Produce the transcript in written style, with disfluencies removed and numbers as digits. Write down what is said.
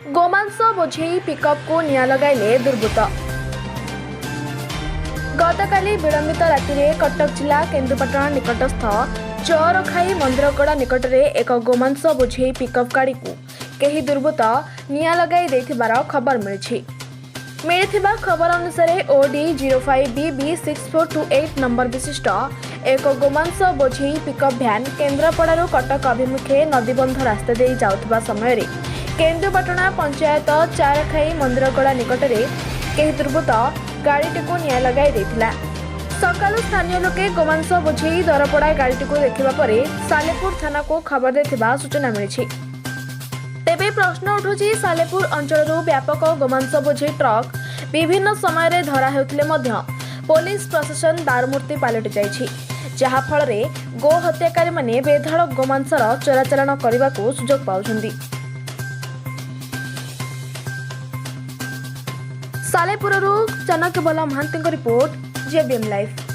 गोमांस बोझेई पिकअप को निया लगाइले दुर्बृत्त। गतकाली विलंबित राति कटक जिला केन्दुपाटण निकटस्थ चौरखाई मंदिरगड़ा निकट में एक गोमांस बोझेई पिकअप गाड़ी को कई दुर्बृत्त निया लगाई देथिबार खबर मिली खबर अनुसार OD 05BB6428 नंबर विशिष्ट एक गोमांस बोझेई पिकअप भ्यान केन्द्रापड़ारू कटक अभिमुखे नदीबंध रास्ता दे जाउथिबा समय केन्दुपाटणा पंचायत चारखाई मंदिरगड़ा निकट में कई दुर्बृत्त गाड़ीटी को निया लगाई देथिला। सकालू स्थानीय लोके गोमांस बोझेई दरपड़ा गाड़ीटी को देखिबा परे सालेपुर थाना को खबर देथिबा सूचना मिली। तेबे प्रश्न उठुछि सालेपुर अंचलरू व्यापक गोमांस बोझेई ट्रक विभिन्न समय रे धरा हेउथिले मध्य पुलिस प्रशासन दारुमूर्ति पलटि जाइछि, जहा फଳରେ गो हत्याकारी माने बेधड़क गोमांसर चोराचालान करने सुजोग पाउछन्ति। सालेपुररू जनक बल महांती रिपोर्ट, JBM लाइव।